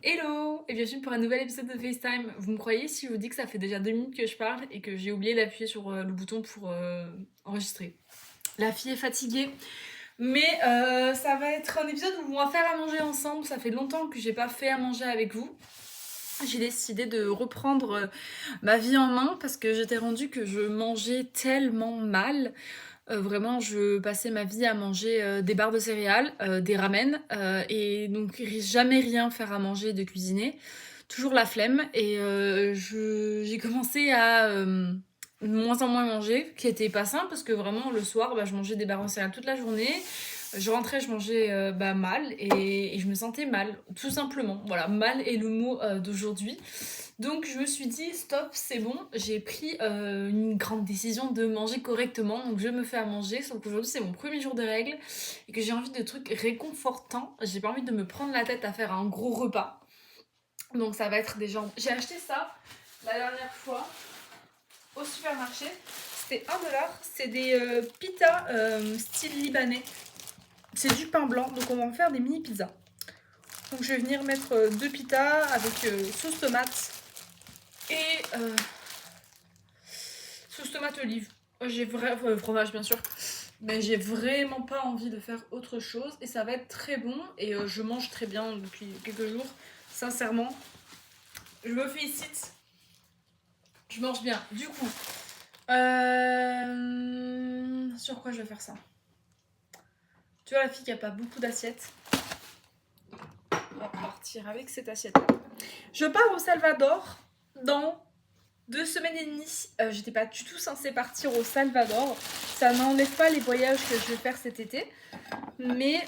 Hello et bienvenue pour un nouvel épisode de FaceTime. Vous me croyez si je vous dis que ça fait déjà 2 minutes que je parle et que j'ai oublié d'appuyer sur le bouton pour enregistrer. La fille est fatiguée, mais ça va être un épisode où on va faire à manger ensemble. Ça fait longtemps que j'ai pas fait à manger avec vous. J'ai décidé de reprendre ma vie en main parce que j'étais rendue que je mangeais tellement mal. Vraiment, je passais ma vie à manger des barres de céréales, des ramen, et donc jamais rien faire à manger de cuisiner. Toujours la flemme. Et j'ai commencé à de moins en moins manger, qui était pas simple parce que vraiment le soir, je mangeais des barres de céréales toute la journée. Je rentrais, je mangeais mal et je me sentais mal, tout simplement. Voilà, mal est le mot d'aujourd'hui. Donc je me suis dit stop, c'est bon, j'ai pris une grande décision de manger correctement, donc je me fais à manger, sauf qu'aujourd'hui c'est mon premier jour de règles et que j'ai envie de trucs réconfortants, j'ai pas envie de me prendre la tête à faire un gros repas. Donc ça va être des jambes. J'ai acheté ça la dernière fois au supermarché, c'était 1$, c'est des pitas style libanais. C'est du pain blanc, donc on va en faire des mini pizzas. Donc je vais venir mettre 2 pitas avec sauce tomate et sauce tomate olive. J'ai fromage bien sûr. Mais j'ai vraiment pas envie de faire autre chose et ça va être très bon et je mange très bien depuis quelques jours. Sincèrement, je me félicite. Je mange bien. Du coup, sur quoi je vais faire ça? Tu vois la fille qui a pas beaucoup d'assiettes. On va partir avec cette assiette-là. Je pars au Salvador dans 2 semaines et demie. J'étais pas du tout censée partir au Salvador. Ça n'enlève pas les voyages que je vais faire cet été. Mais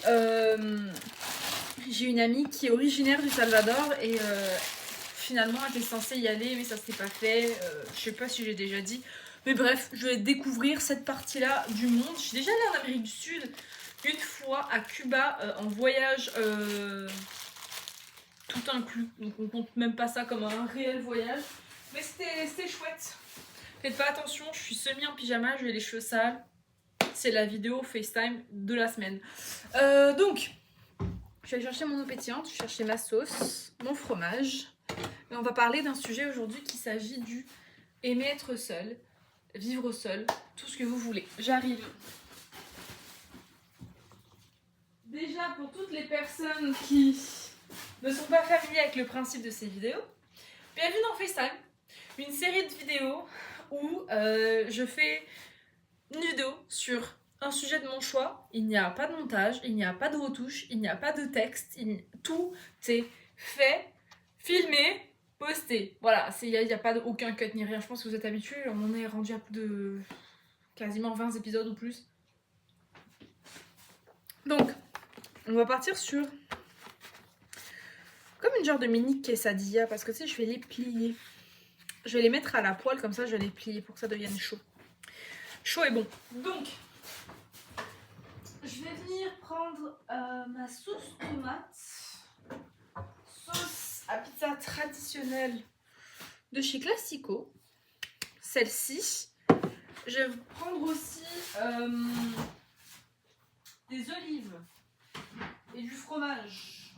j'ai une amie qui est originaire du Salvador et finalement elle était censée y aller mais ça s'est pas fait. Je sais pas si j'ai déjà dit. Mais bref, je vais découvrir cette partie-là du monde. Je suis déjà allée en Amérique du Sud une fois à Cuba en voyage tout inclus. Donc on compte même pas ça comme un réel voyage. Mais c'était chouette. Faites pas attention, je suis semi en pyjama, j'ai les cheveux sales. C'est la vidéo FaceTime de la semaine. Donc, je vais aller chercher mon eau pétillante, je vais chercher ma sauce, mon fromage. Et on va parler d'un sujet aujourd'hui qui s'agit du aimer être seul, vivre seul, tout ce que vous voulez. J'arrive. Déjà, pour toutes les personnes qui ne sont pas familières avec le principe de ces vidéos, bienvenue dans FaceTime, une série de vidéos où je fais une vidéo sur un sujet de mon choix. Il n'y a pas de montage, il n'y a pas de retouche, il n'y a pas de texte, tout est fait, filmé, posté. Voilà, il n'y a pas aucun cut ni rien. Je pense que vous êtes habitués, on en est rendu à plus de quasiment 20 épisodes ou plus. Donc, on va partir sur comme une genre de mini quesadilla, parce que tu sais, je vais les plier. Je vais les mettre à la poêle, comme ça je vais les plier pour que ça devienne chaud. Chaud et bon. Donc, je vais venir prendre ma sauce tomate. Sauce à pizza traditionnelle de chez Classico. Celle-ci. Je vais prendre aussi des olives et du fromage.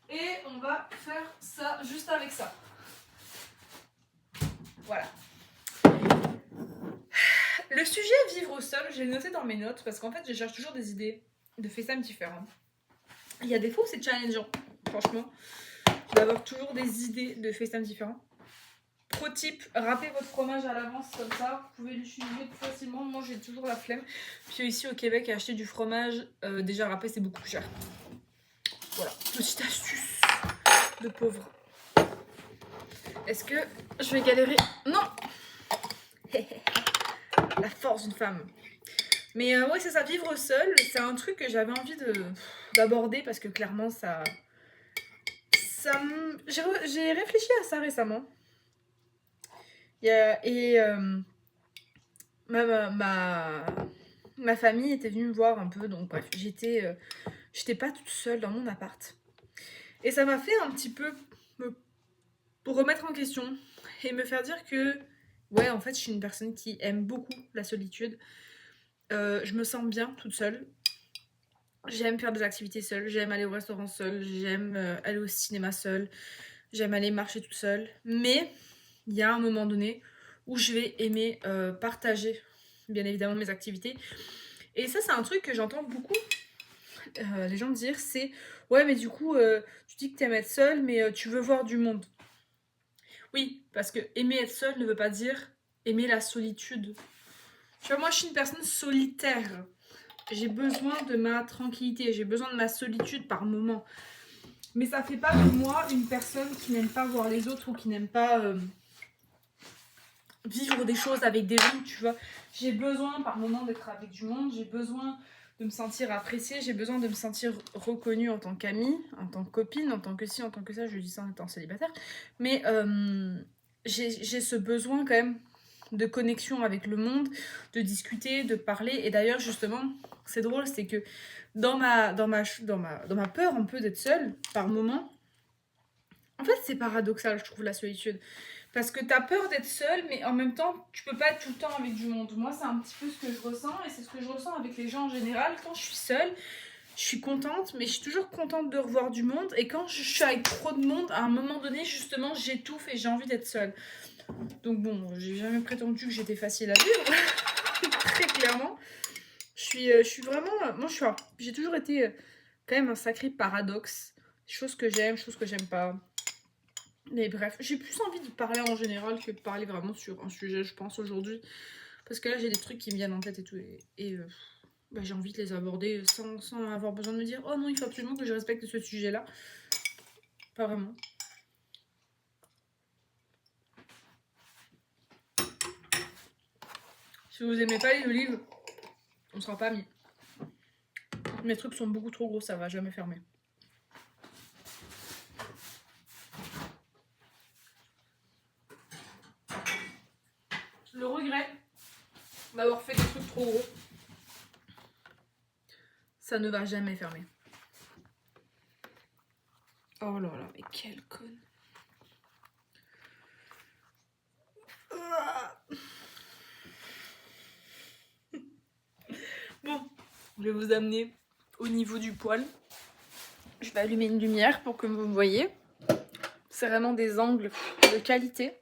Et on va faire ça juste avec ça. Voilà. Le sujet vivre seul, j'ai noté dans mes notes parce qu'en fait, je cherche toujours des idées de FaceTime différents. Il y a des fois où c'est challengeant, franchement, d'avoir toujours des idées de FaceTime différents. Pro tip, râpez votre fromage à l'avance comme ça, vous pouvez l'utiliser plus facilement. Moi, j'ai toujours la flemme. Puis ici au Québec, acheter du fromage déjà râpé, c'est beaucoup plus cher. Voilà, petite astuce de pauvre. Est-ce que je vais galérer? Non. La force d'une femme. Mais ouais, c'est ça, vivre seul, c'est un truc que j'avais envie d'aborder parce que clairement, j'ai réfléchi à ça récemment. Ma famille était venue me voir un peu, donc bref, j'étais pas toute seule dans mon appart. Et ça m'a fait un petit peu me remettre en question et me faire dire que, ouais, en fait, je suis une personne qui aime beaucoup la solitude. Je me sens bien toute seule. J'aime faire des activités seule, j'aime aller au restaurant seule, j'aime aller au cinéma seule, j'aime aller marcher toute seule. Mais il y a un moment donné où je vais aimer partager, bien évidemment, mes activités. Et ça, c'est un truc que j'entends beaucoup les gens dire, c'est ouais, mais du coup, tu dis que t'aimes être seule, mais tu veux voir du monde. Oui, parce que aimer être seule ne veut pas dire aimer la solitude. Tu vois, moi, je suis une personne solitaire. J'ai besoin de ma tranquillité, j'ai besoin de ma solitude par moment. Mais ça fait pas de moi une personne qui n'aime pas voir les autres ou qui n'aime pas vivre des choses avec des gens, tu vois. J'ai besoin par moment d'être avec du monde, j'ai besoin de me sentir appréciée, j'ai besoin de me sentir reconnue en tant qu'amie, en tant que copine, en tant que ci, en tant que ça, je dis ça en étant célibataire. Mais j'ai ce besoin quand même de connexion avec le monde, de discuter, de parler. Et d'ailleurs, justement, c'est drôle, c'est que dans ma peur un peu d'être seule, par moment, en fait, c'est paradoxal, je trouve, la solitude. Parce que t'as peur d'être seule, mais en même temps, tu peux pas être tout le temps avec du monde. Moi, c'est un petit peu ce que je ressens, et c'est ce que je ressens avec les gens en général. Quand je suis seule, je suis contente, mais je suis toujours contente de revoir du monde. Et quand je suis avec trop de monde, à un moment donné, justement, j'étouffe et j'ai envie d'être seule. Donc bon, j'ai jamais prétendu que j'étais facile à vivre, très clairement. Je suis vraiment... j'ai toujours été quand même un sacré paradoxe. Choses que j'aime pas. Mais bref, j'ai plus envie de parler en général que de parler vraiment sur un sujet, je pense, aujourd'hui. Parce que là, j'ai des trucs qui me viennent en tête et tout. Bah, j'ai envie de les aborder sans avoir besoin de me dire « Oh non, il faut absolument que je respecte ce sujet-là. » Pas vraiment. Si vous aimez pas les olives, on sera pas amis. Mes trucs sont beaucoup trop gros, ça va jamais fermer. Le regret d'avoir fait des trucs trop gros, ça ne va jamais fermer. Oh là là, mais quelle conne. Bon, je vais vous amener au niveau du poil. Je vais allumer une lumière pour que vous me voyez. C'est vraiment des angles de qualité.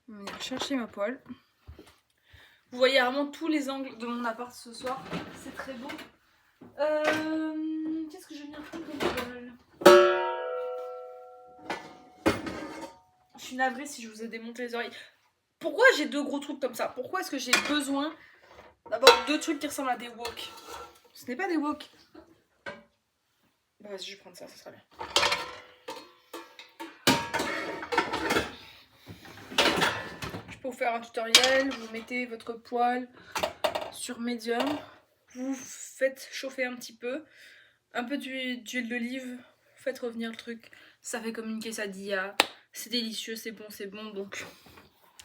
Je vais venir chercher ma poêle. Vous voyez vraiment tous les angles de mon appart ce soir. C'est très beau. Qu'est-ce que je viens prendre comme poêle? Je suis navrée si je vous ai démonté les oreilles. Pourquoi j'ai deux gros trucs comme ça? Pourquoi est-ce que j'ai besoin d'avoir deux trucs qui ressemblent à des wok? Ce n'est pas des wok. Bah vas-y, je vais prendre ça, ça sera bien. Je peux vous faire un tutoriel. Vous mettez votre poêle sur médium. Vous faites chauffer un petit peu. Un peu d'huile d'olive. Vous faites revenir le truc. Ça fait comme une quesadilla. C'est délicieux, c'est bon. Donc,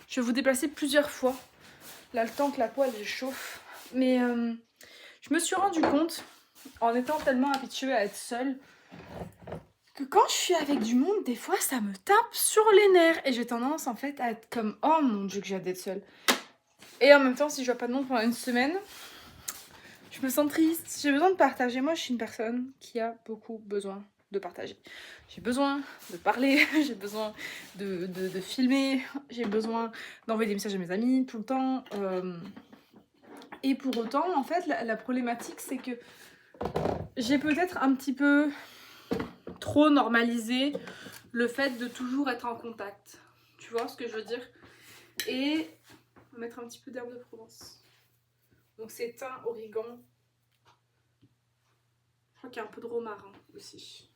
je vais vous déplacer plusieurs fois. Là, le temps que la poêle elle chauffe. Mais je me suis rendu compte, en étant tellement habituée à être seule, que quand je suis avec du monde, des fois, ça me tape sur les nerfs. Et j'ai tendance, en fait, à être comme « Oh mon Dieu, que j'ai hâte d'être seule ». Et en même temps, si je vois pas de monde pendant une semaine, je me sens triste. J'ai besoin de partager. Moi, je suis une personne qui a beaucoup besoin de partager. J'ai besoin de parler, j'ai besoin de filmer, j'ai besoin d'envoyer des messages à mes amis tout le temps. Et pour autant, en fait, la problématique, c'est que j'ai peut-être un petit peu trop normalisé le fait de toujours être en contact. Tu vois ce que je veux dire? Et on va mettre un petit peu d'herbe de Provence. Donc c'est thym, origan. Je crois qu'il y a un peu de romarin aussi.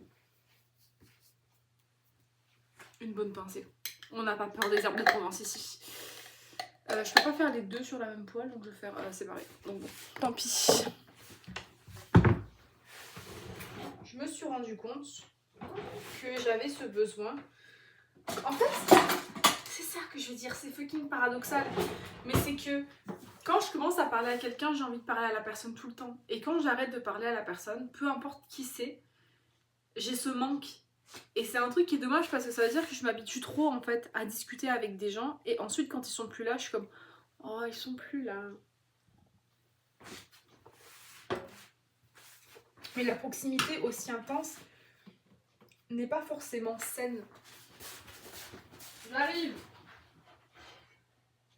Une bonne pincée. On n'a pas peur des herbes de Provence ici. Je peux pas faire les deux sur la même poêle, donc je vais faire séparé. Donc bon, tant pis. Je me suis rendu compte que j'avais ce besoin. En fait, c'est ça que je veux dire, c'est fucking paradoxal. Mais c'est que quand je commence à parler à quelqu'un, j'ai envie de parler à la personne tout le temps. Et quand j'arrête de parler à la personne, peu importe qui c'est, j'ai ce manque. Et c'est un truc qui est dommage parce que ça veut dire que je m'habitue trop en fait à discuter avec des gens. Et ensuite quand ils sont plus là, je suis comme oh ils sont plus là. Mais la proximité aussi intense n'est pas forcément saine. J'arrive.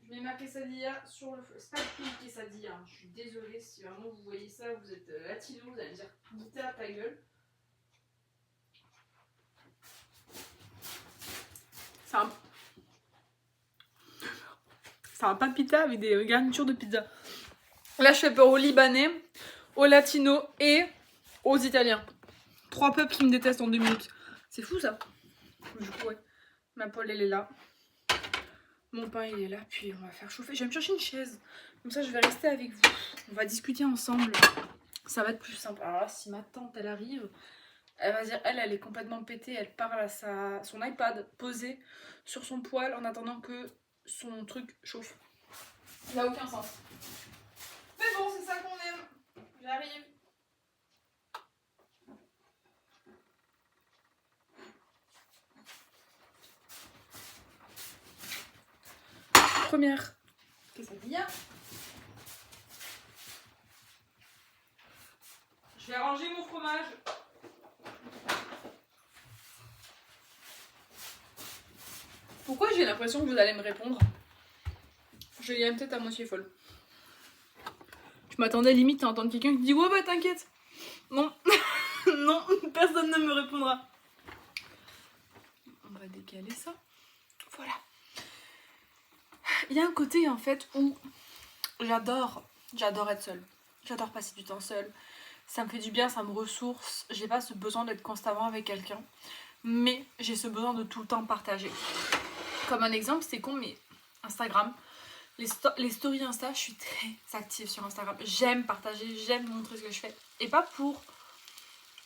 Je mets ma quesadilla sur le feu. C'est pas une quesadilla, hein. Je suis désolée si vraiment vous voyez ça, vous êtes latino, vous allez me dire Guita ta gueule. C'est un pain pita avec des garnitures de pizza. Là, je fais peur aux Libanais, aux Latinos et aux Italiens. 3 peuples qui me détestent en 2 minutes. C'est fou ça. Du coup, ouais. Ma poêle, elle est là. Mon pain, il est là. Puis on va faire chauffer. Je vais me chercher une chaise. Comme ça, je vais rester avec vous. On va discuter ensemble. Ça va être plus simple. Alors là, si ma tante, elle arrive, elle va dire, elle est complètement pétée. Elle parle à son iPad posé sur son poêle en attendant que son truc chauffe. Ça n'a aucun sens. Mais bon, c'est ça qu'on aime. J'arrive. Première quesadilla. Je vais ranger mon fromage. Pourquoi j'ai l'impression que vous allez me répondre? J'ai une tête à moitié folle. Je m'attendais limite à entendre quelqu'un qui dit ouais bah t'inquiète. Non, non, personne ne me répondra. On va décaler ça. Voilà. Il y a un côté en fait où j'adore être seule. J'adore passer du temps seule. Ça me fait du bien, ça me ressource. J'ai pas ce besoin d'être constamment avec quelqu'un. Mais j'ai ce besoin de tout le temps partager. Comme un exemple, c'est con, mais Instagram. Les stories Insta, je suis très active sur Instagram. J'aime partager, j'aime montrer ce que je fais. Et pas pour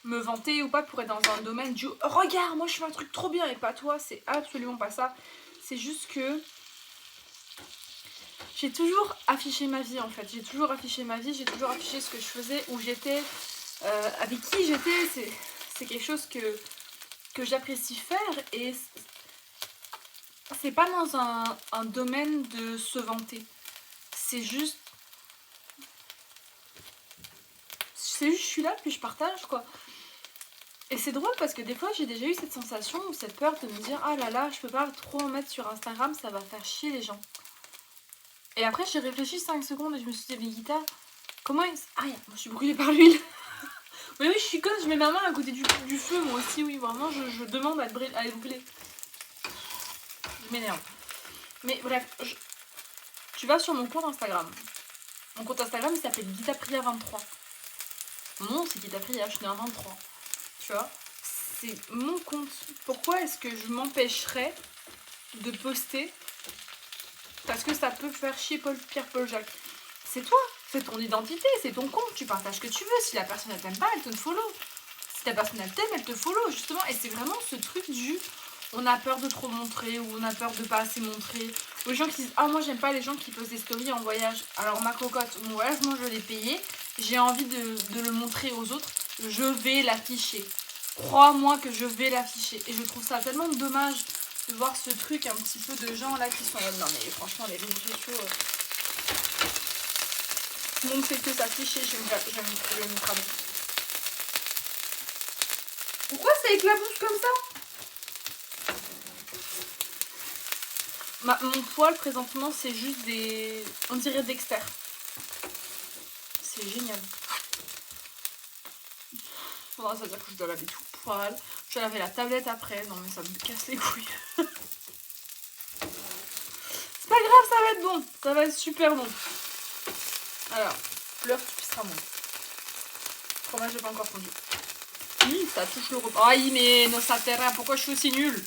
me vanter ou pas pour être dans un domaine du « Regarde, moi je fais un truc trop bien » et pas toi. C'est absolument pas ça. C'est juste que j'ai toujours affiché ma vie en fait. J'ai toujours affiché ma vie, j'ai toujours affiché ce que je faisais, où j'étais, avec qui j'étais. C'est quelque chose que j'apprécie faire et c'est pas dans un domaine de se vanter. C'est juste je suis là puis je partage quoi. Et c'est drôle parce que des fois j'ai déjà eu cette sensation ou cette peur de me dire ah là là je peux pas trop en mettre sur Instagram, ça va faire chier les gens. Et après j'ai réfléchi 5 secondes et je me suis dit mais Guita, comment je me suis brûlée par l'huile. Mais oui je suis conne, je mets ma main à côté du feu moi aussi, oui vraiment je demande à être brûlée. Je m'énerve. Mais bref, tu vas sur mon compte Instagram. Mon compte Instagram il s'appelle GuitaPria23. Mon nom c'est GuitaPria, je suis née en 23. Tu vois, c'est mon compte. Pourquoi est-ce que je m'empêcherais de poster parce que ça peut faire chier Pierre Paul Jacques? C'est toi, c'est ton identité, c'est ton compte, tu partages ce que tu veux. Si la personne elle t'aime pas, elle te follow. Si la personne elle t'aime, elle te follow justement. Et c'est vraiment ce truc du on a peur de trop montrer ou on a peur de pas assez montrer. Ou les gens qui disent ah moi j'aime pas les gens qui posent des stories en voyage. Alors ma cocotte, mon voyage moi je l'ai payé, j'ai envie de le montrer aux autres, je vais l'afficher. Crois-moi que je vais l'afficher. Et je trouve ça tellement dommage de voir ce truc un petit peu de gens là qui sont là. Non mais franchement les réseaux sociaux, tout le monde fait que s'afficher, je vais me cramer. Pourquoi ça éclabousse comme ça? Mon poil présentement c'est juste des... on dirait Dexter. C'est génial. Faudra ça dire que je dois laver tout le poil. Je vais laver la tablette après. Non mais ça me casse les couilles. C'est pas grave, ça va être bon. Ça va être super bon. Alors, fleur tu pisseras mon. Fromage j'ai pas encore fondu. Ça touche le repas. Aïe mais non ça terrain, pourquoi je suis aussi nulle?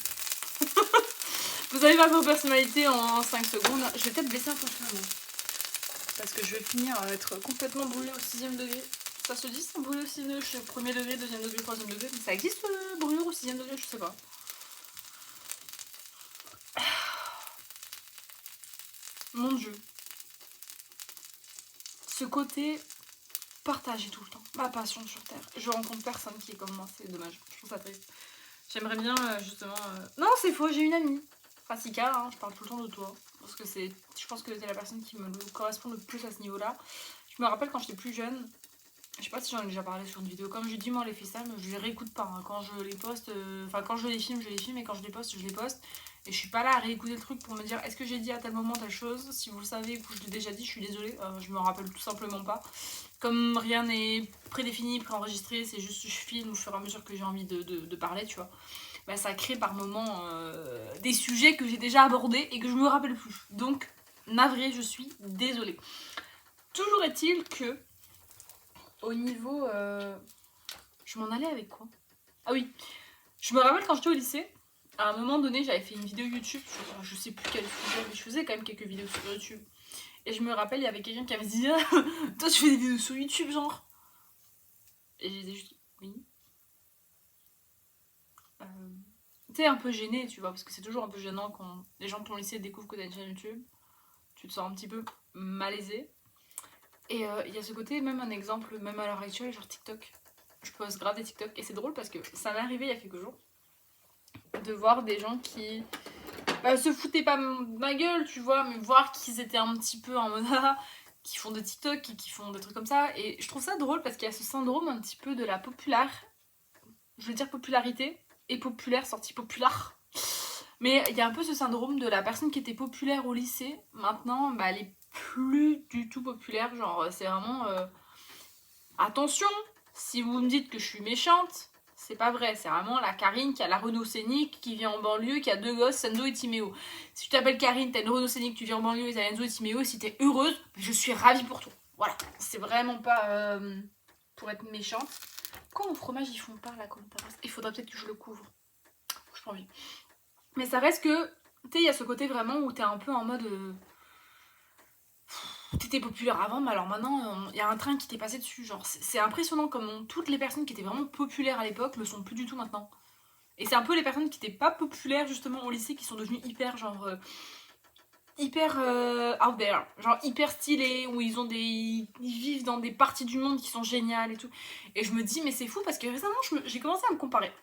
Vous allez voir vos personnalités en 5 secondes. Je vais peut-être baisser un peu le feu. Parce que je vais finir à être complètement brûlée au 6e degré. Ça se dit ça, brûler au 6e degré? Je suis au 1er degré, 2e degré, 3e degré. Mais ça existe brûlure au 6e degré? Je sais pas. Mon Dieu. Ce côté partagé tout le temps. Ma passion sur Terre. Je rencontre personne qui est comme moi. C'est dommage. Je trouve ça triste. J'aimerais bien justement... Non, c'est faux. J'ai une amie. Francica, hein, je parle tout le temps de toi. Parce que je pense que c'est la personne qui me correspond le plus à ce niveau-là. Je me rappelle quand j'étais plus jeune, Je sais pas si j'en ai déjà parlé sur une vidéo. Comme je dis, moi, les FaceTime, je les réécoute pas. Hein. Quand je les poste, enfin, quand je les filme, et quand je les poste, je les poste. Et je suis pas là à réécouter le truc pour me dire est-ce que j'ai dit à tel moment telle chose. Si vous le savez ou que je l'ai déjà dit, je suis désolée. Je me rappelle tout simplement pas. Comme rien n'est prédéfini, préenregistré, c'est juste je filme au fur et à mesure que j'ai envie de parler, tu vois. Bah, ça crée par moments des sujets que j'ai déjà abordés et que je me rappelle plus. Donc, navrée, je suis désolée. Toujours est-il que, au niveau... je m'en allais avec quoi? Ah oui, je me rappelle quand j'étais au lycée, à un moment donné, j'avais fait une vidéo YouTube sur je sais plus quel sujet, mais je faisais quand même quelques vidéos sur YouTube. Et je me rappelle, il y avait quelqu'un qui avait dit ah, toi tu fais des vidéos sur YouTube, genre. Et j'ai dit juste oui. T'es un peu gênée, tu vois, parce que c'est toujours un peu gênant quand les gens de ton lycée découvrent que t'as une chaîne YouTube. Tu te sens un petit peu malaisée. Et il y a ce côté, même un exemple, même à l'heure actuelle, genre TikTok. Je poste grave des TikTok et c'est drôle parce que ça m'est arrivé il y a quelques jours de voir des gens qui se foutaient pas de ma gueule, tu vois, mais voir qu'ils étaient un petit peu en mode qui font des TikTok et qui font des trucs comme ça. Et je trouve ça drôle parce qu'il y a ce syndrome un petit peu de la populaire, je veux dire popularité, et populaire sorti populaire. Mais il y a un peu ce syndrome de la personne qui était populaire au lycée, maintenant elle est plus du tout populaire, genre c'est vraiment attention, si vous me dites que je suis méchante, c'est pas vrai, c'est vraiment la Karine qui a la Renault Scénic, qui vit en banlieue, qui a 2 gosses, Senzo et Timéo. Si tu t'appelles Karine, t'as une Renault Scénic, tu vis en banlieue et t'as Enzo et Timéo, si t'es heureuse, je suis ravie pour toi. Voilà, c'est vraiment pas pour être méchante. Quand mon fromage ils font pas là comme ça, il faudrait peut-être que je le couvre. J'ai pas envie. Mais ça reste que, tu sais, il y a ce côté vraiment où t'es un peu en mode... T'étais populaire avant, mais alors maintenant, il y a un train qui t'est passé dessus. Genre, c'est impressionnant comme toutes les personnes qui étaient vraiment populaires à l'époque le sont plus du tout maintenant. Et c'est un peu les personnes qui étaient pas populaires justement au lycée qui sont devenues hyper, genre, hyper out there. Genre, hyper stylées, où ils ont des. Ils vivent dans des parties du monde qui sont géniales et tout. Et je me dis, mais c'est fou parce que récemment, j'ai commencé à me comparer.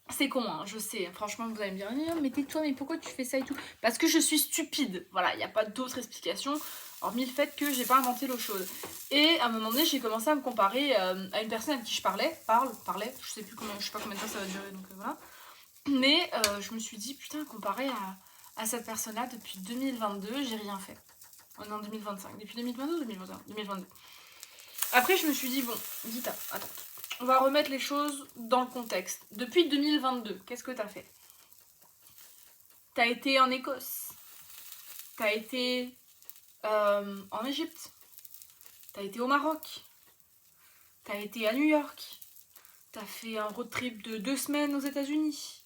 C'est con, hein, je sais. Franchement, vous allez me dire, mais tais-toi, mais pourquoi tu fais ça et tout? Parce que je suis stupide. Voilà, il n'y a pas d'autre explication, hormis le fait que j'ai pas inventé l'eau chaude. Et à un moment donné, j'ai commencé à me comparer à une personne à qui je parlais, je sais plus comment, je sais pas combien de temps ça va durer, donc voilà. Mais je me suis dit, putain, comparé à cette personne-là, depuis 2022, j'ai rien fait. On est en 2025. Depuis 2022 ou 2021 2022. Après, je me suis dit, bon, Guita, attends. On va remettre les choses dans le contexte. Depuis 2022, qu'est-ce que t'as fait? T'as été en Écosse. T'as été en Égypte. T'as été au Maroc. T'as été à New York. T'as fait un road trip de 2 semaines aux États-Unis.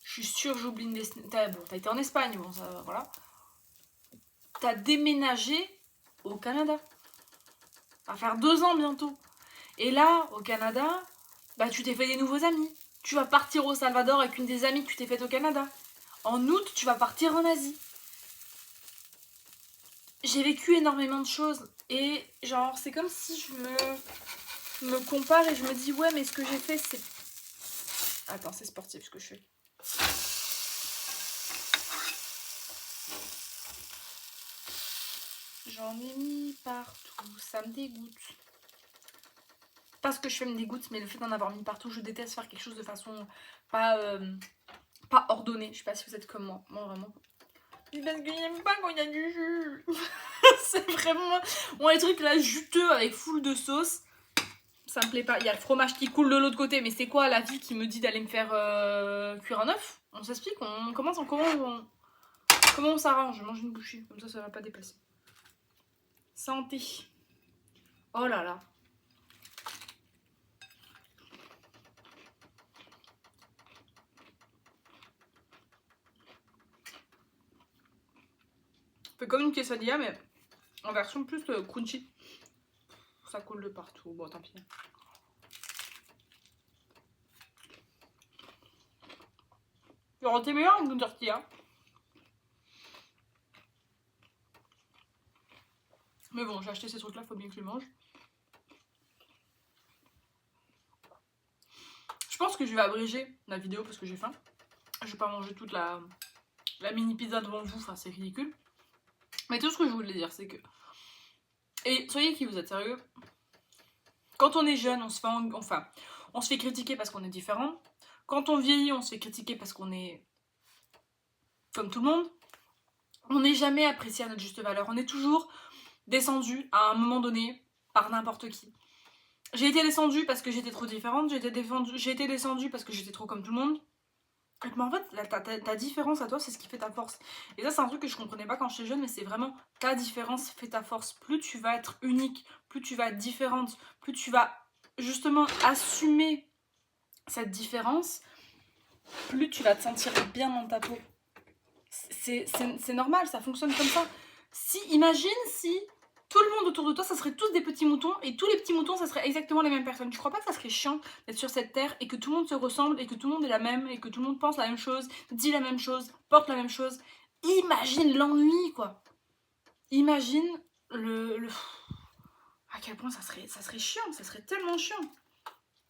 Je suis sûre, j'oublie une destination. Bon, t'as été en Espagne, bon, ça, voilà. T'as déménagé au Canada. Ça va faire 2 ans bientôt. Et là, au Canada, bah tu t'es fait des nouveaux amis. Tu vas partir au Salvador avec une des amies que tu t'es faite au Canada. En août, tu vas partir en Asie. J'ai vécu énormément de choses. Et genre, c'est comme si je me compare et je me dis, ouais, mais ce que j'ai fait, c'est... Attends, c'est sportif ce que je fais. J'en ai mis partout, ça me dégoûte. Pas ce que je fais me dégoûte, mais le fait d'en avoir mis partout, je déteste faire quelque chose de façon pas ordonnée. Je sais pas si vous êtes comme moi. Moi, vraiment. Parce que j'aime pas quand il y a du jus. C'est vraiment... Bon, les trucs là, juteux avec full de sauce, ça me plaît pas. Il y a le fromage qui coule de l'autre côté, mais c'est quoi la vie qui me dit d'aller me faire cuire un œuf? On s'explique, comment on s'arrange? Je mange une bouchée, comme ça va pas dépasser. Santé. Oh là là. Fait comme une quesadilla, mais en version plus crunchy. Ça coule de partout. Bon, tant pis. Genre, t'es meilleur en tortilla. Mais bon, j'ai acheté ces trucs-là, faut bien que je les mange. Je pense que je vais abréger la vidéo parce que j'ai faim. Je vais pas manger toute la mini pizza devant vous, enfin c'est ridicule. Mais tout ce que je voulais dire, c'est que... Et soyez qui vous êtes sérieux, Quand on est jeune, on se fait critiquer parce qu'on est différent. Quand on vieillit, on se fait critiquer parce qu'on est comme tout le monde. On n'est jamais apprécié à notre juste valeur. On est toujours descendu à un moment donné par n'importe qui. J'ai été descendue parce que j'étais trop différente. J'ai été descendue parce que j'étais trop comme tout le monde. Mais en fait, ta différence à toi, c'est ce qui fait ta force. Et ça, c'est un truc que je comprenais pas quand j'étais jeune, mais c'est vraiment ta différence fait ta force. Plus tu vas être unique, plus tu vas être différente, plus tu vas justement assumer cette différence, plus tu vas te sentir bien dans ta peau. C'est normal, ça fonctionne comme ça. Imagine si tout le monde autour de toi, ça serait tous des petits moutons, et tous les petits moutons, ça serait exactement les mêmes personnes. Tu crois pas que ça serait chiant d'être sur cette terre, et que tout le monde se ressemble, et que tout le monde est la même, et que tout le monde pense la même chose, dit la même chose, porte la même chose? Imagine l'ennui, quoi. Imagine à quel point ça serait chiant, ça serait tellement chiant.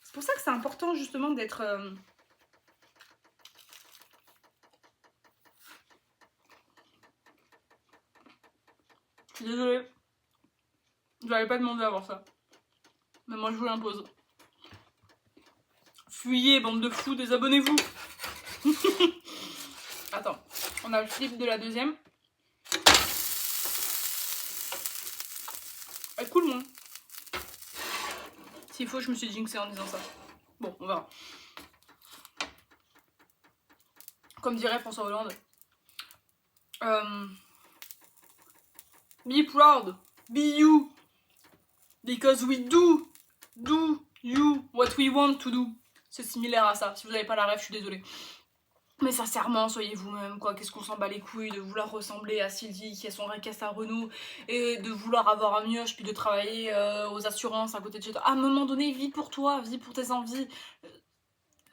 C'est pour ça que c'est important, justement, d'être... Je suis désolée. Je n'avais pas demandé à avoir ça. Mais moi, je vous l'impose. Fuyez, bande de fous, désabonnez-vous. Attends, on a le flip de la deuxième. Elle coule moins. S'il faut, je me suis jinxée en disant ça. Bon, on verra. Comme dirait François Hollande. Be proud. Be you. Because we do you what we want to do. C'est similaire à ça. Si vous n'avez pas la ref, je suis désolée. Mais sincèrement, soyez vous-même, quoi. Qu'est-ce qu'on s'en bat les couilles de vouloir ressembler à Sylvie qui a son récasse à Renault et de vouloir avoir un mioche puis de travailler aux assurances à côté de chez toi. À un moment donné, vis pour toi, vis pour tes envies.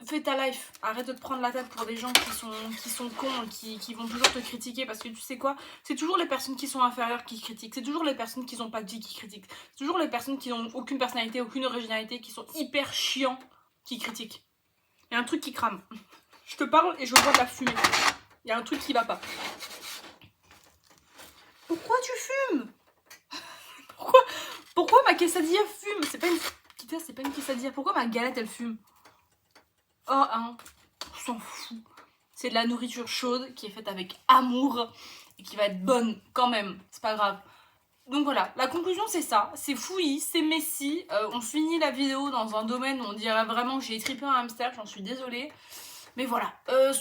Fais ta life. Arrête de te prendre la tête pour des gens qui sont cons, qui vont toujours te critiquer, parce que tu sais quoi, c'est toujours les personnes qui sont inférieures qui critiquent. C'est toujours les personnes qui n'ont pas de vie qui critiquent. C'est toujours les personnes qui n'ont aucune personnalité, aucune originalité, qui sont hyper chiants qui critiquent. Il y a un truc qui crame. Je te parle et je vois de la fumée. Il y a un truc qui va pas. Pourquoi tu fumes? Pourquoi ma quesadilla fume? C'est pas une quesadilla. Pourquoi ma galette elle fume? Oh, hein, on s'en fout. C'est de la nourriture chaude qui est faite avec amour et qui va être bonne quand même. C'est pas grave. Donc voilà, la conclusion c'est ça. C'est fouillis, c'est messy. On finit la vidéo dans un domaine où on dirait vraiment que j'ai étripé un hamster. J'en suis désolée. Mais voilà,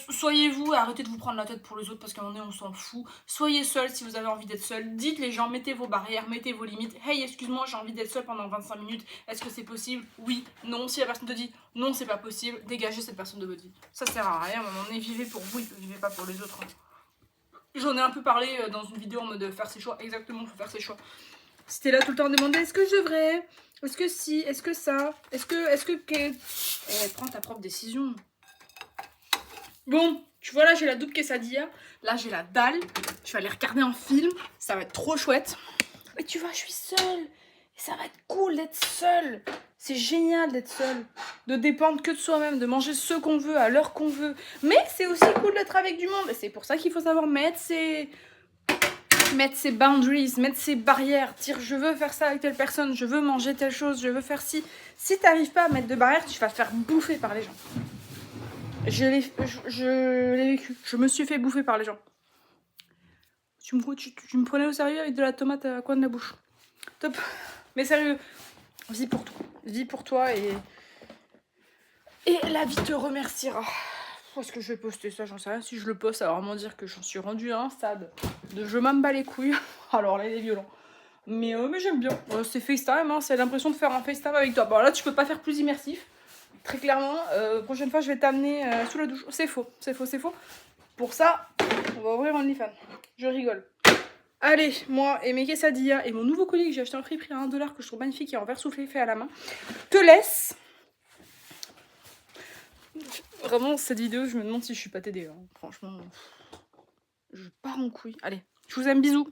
soyez vous, arrêtez de vous prendre la tête pour les autres parce qu'à un moment donné on s'en fout. Soyez seul si vous avez envie d'être seul. Dites les gens, mettez vos barrières, mettez vos limites. Hey, excuse-moi, j'ai envie d'être seul pendant 25 minutes. Est-ce que c'est possible? Oui, non. Si la personne te dit non, c'est pas possible, dégagez cette personne de votre vie. Ça sert à rien, à un moment donné, vivez pour vous, vivez pas pour les autres. J'en ai un peu parlé dans une vidéo en mode faire ses choix. Exactement, faut faire ses choix. Si t'es là tout le temps à demander est-ce que je devrais, est-ce que si, est-ce que ça, est-ce que... prends ta propre décision. Bon, tu vois là j'ai la double quesadilla, là j'ai la dalle, je vais aller regarder un film, ça va être trop chouette. Et tu vois, je suis seule, et ça va être cool d'être seule. C'est génial d'être seule, de dépendre que de soi-même, de manger ce qu'on veut à l'heure qu'on veut. Mais c'est aussi cool d'être avec du monde, et c'est pour ça qu'il faut savoir mettre ses boundaries, mettre ses barrières, dire je veux faire ça avec telle personne, je veux manger telle chose, je veux faire ci. Si t'arrives pas à mettre de barrières, tu vas te faire bouffer par les gens. Je l'ai vécu. Je me suis fait bouffer par les gens. Tu me prenais au sérieux avec de la tomate à coin de la bouche. Top. Mais sérieux, vis pour toi. Vis pour toi et la vie te remerciera. Est-ce que je vais poster ça? J'en sais rien. Si je le poste, ça va vraiment dire que j'en suis rendue à un stade de je m'en bats les couilles. Alors là, il est violent. Mais j'aime bien. C'est FaceTime, hein, c'est l'impression de faire un FaceTime avec toi. Bon, là, tu peux pas faire plus immersif. Très clairement, prochaine fois je vais t'amener sous la douche. C'est faux. Pour ça, on va ouvrir OnlyFans. Je rigole. Allez, moi et mes quesadillas et mon nouveau collier que j'ai acheté en friperie à 1 $ que je trouve magnifique et en verre soufflé fait à la main, te laisse. Vraiment, cette vidéo, je me demande si je suis pas TD. Hein. Franchement, je pars en couille. Allez, je vous aime, bisous.